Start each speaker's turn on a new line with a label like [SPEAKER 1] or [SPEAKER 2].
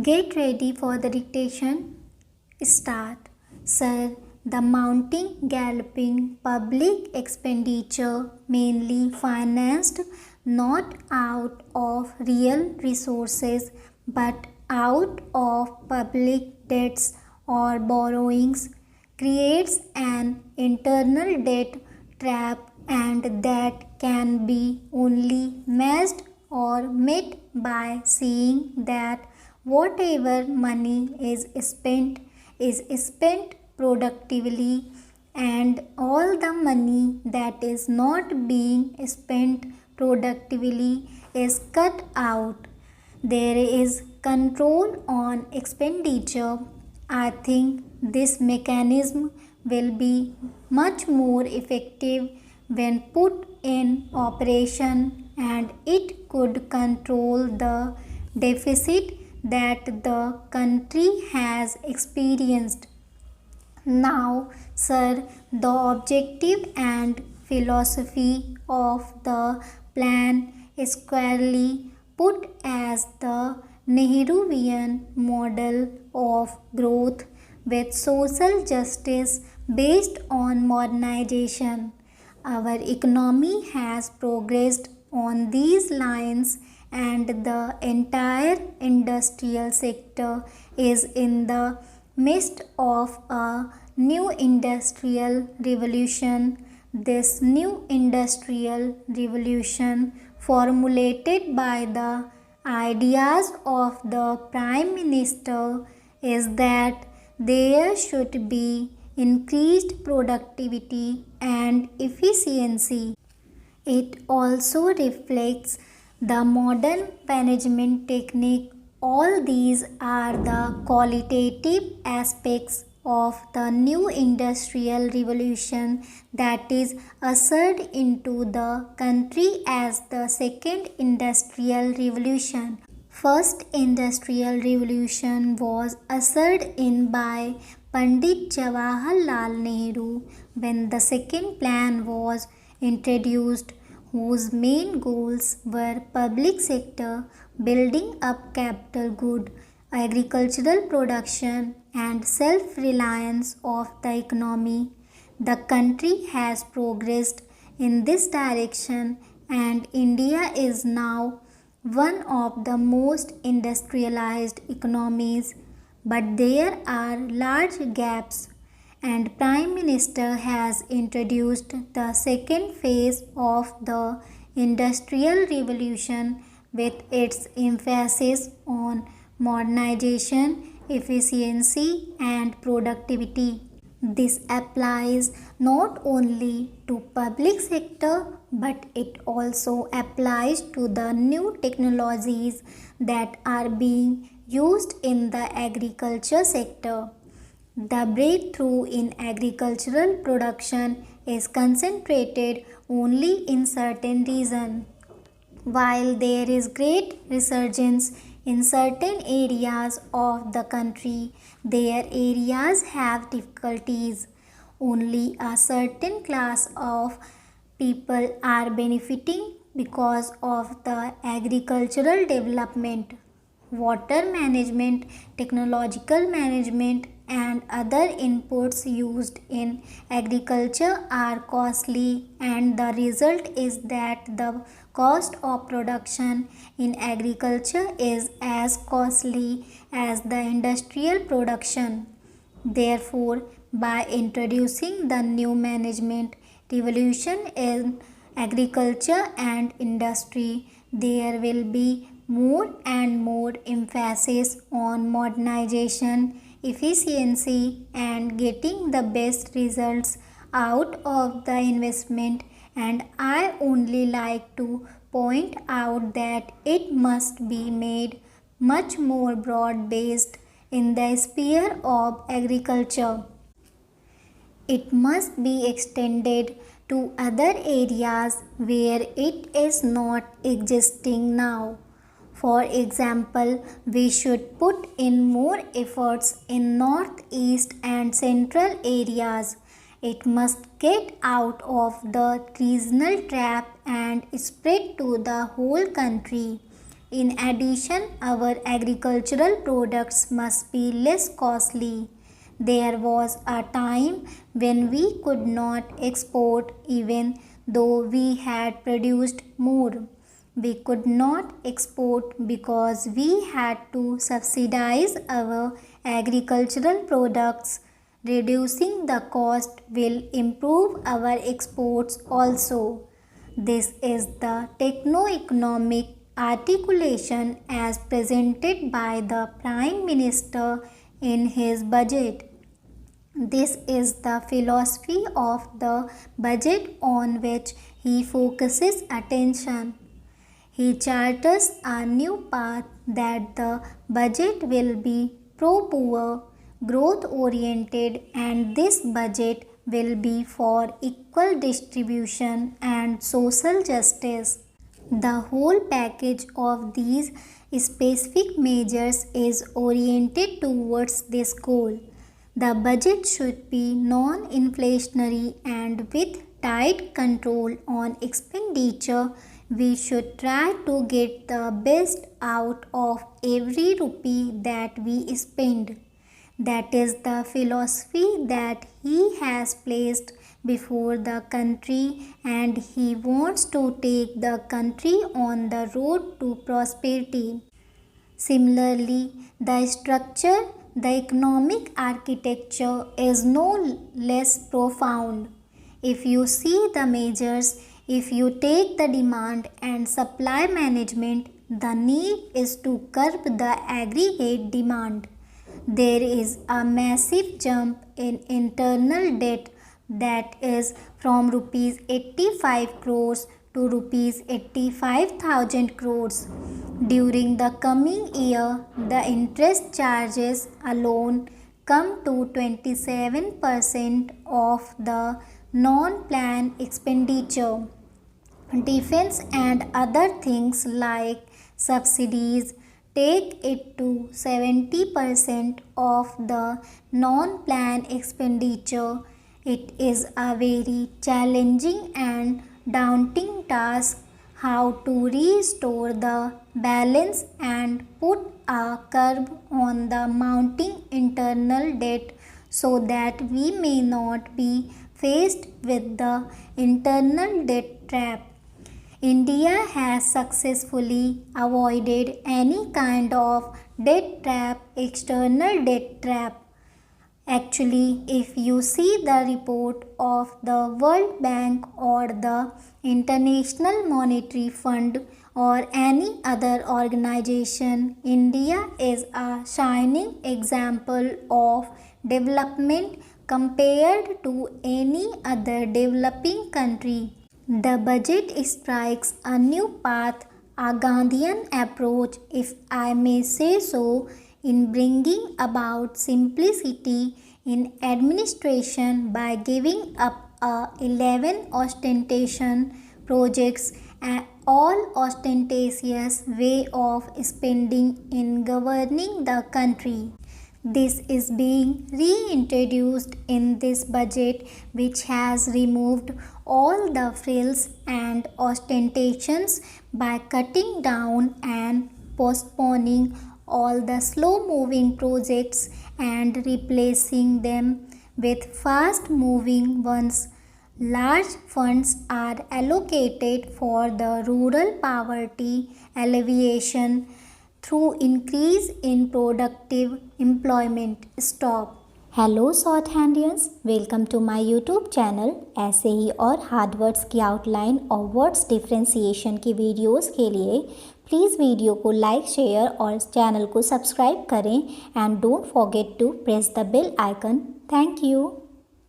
[SPEAKER 1] Get ready for the dictation. Start. Sir, the mounting, galloping public expenditure mainly financed not out of real resources but out of public debts or borrowings creates an internal debt trap, and that can be only matched or met by seeing that whatever money is spent productively, and all the money that is not being spent productively is cut out. There is control on expenditure. I think this mechanism will be much more effective when put in operation, and it could control the deficit that the country has experienced. Now, sir, the objective and philosophy of the plan is squarely put as the Nehruvian model of growth with social justice based on modernization. Our economy has progressed on these lines, and the entire industrial sector is in the midst of a new industrial revolution. This new industrial revolution, formulated by the ideas of the Prime Minister, is that there should be increased productivity and efficiency. It also reflects the modern management technique. All these are the qualitative aspects of the new industrial revolution that is ushered into the country as the second industrial revolution. First industrial revolution was ushered in by Pandit Jawaharlal Nehru when the second plan was introduced, whose main goals were public sector, building up capital good, agricultural production, and self-reliance of the economy. The country has progressed in this direction, and India is now one of the most industrialized economies, but there are large gaps, and Prime Minister has introduced the second phase of the industrial revolution with its emphasis on modernization, efficiency, and productivity. This applies not only to public sector, but it also applies to the new technologies that are being used in the agriculture sector. The breakthrough in agricultural production is concentrated only in certain regions. While there is great resurgence in certain areas of the country, their areas have difficulties. Only a certain class of people are benefiting because of the agricultural development. Water management, technological management, and other inputs used in agriculture are costly, and the result is that the cost of production in agriculture is as costly as the industrial production. Therefore, by introducing the new management revolution in agriculture and industry, there will be more and more emphasis on modernization, efficiency, and getting the best results out of the investment. And I only like to point out that it must be made much more broad based in the sphere of agriculture. It must be extended to other areas where it is not existing now. For example, we should put in more efforts in northeast and central areas. It must get out of the regional trap and spread to the whole country. In addition, our agricultural products must be less costly. There was a time when we could not export even though we had produced more. We could not export because we had to subsidize our agricultural products. Reducing the cost will improve our exports also. This is the techno-economic articulation as presented by the Prime Minister in his budget. This is the philosophy of the budget on which he focuses attention. He charters a new path that the budget will be pro-poor, growth-oriented, and this budget will be for equal distribution and social justice. The whole package of these specific measures is oriented towards this goal. The budget should be non-inflationary and with tight control on expenditure. We should try to get the best out of every rupee that we spend. That is the philosophy that he has placed before the country, and he wants to take the country on the road to prosperity. Similarly, the structure, the economic architecture is no less profound. If you see the measures, if you take the demand and supply management, the need is to curb the aggregate demand. There is a massive jump in internal debt that is from rupees 85 crores to rupees 85,000 crores. During the coming year, the interest charges alone come to 27% of the non-planned expenditure. Defense and other things like subsidies take it to 70% of the non-planned expenditure. It is a very challenging and daunting task how to restore the balance and put a curb on the mounting internal debt so that we may not be faced with the internal debt trap. India has successfully avoided any kind of debt trap, external debt trap. Actually, if you see the report of the World Bank or the International Monetary Fund or any other organization, India is a shining example of development compared to any other developing country. The budget strikes a new path, a Gandhian approach, if I may say so, in bringing about simplicity in administration by giving up 11 ostentation projects and all ostentatious way of spending in governing the country. This is being reintroduced in this budget, which has removed all the frills and ostentations by cutting down and postponing all the slow-moving projects and replacing them with fast-moving ones. Large funds are allocated for the rural poverty alleviation through increase in productive employment. Stop. Hello shorthandians, welcome to my YouTube channel. ऐसे ही और hard words की outline और words differentiation की videos के लिए please video को like, share और चैनल को सब्सक्राइब करें and don't forget to press the bell icon. Thank you.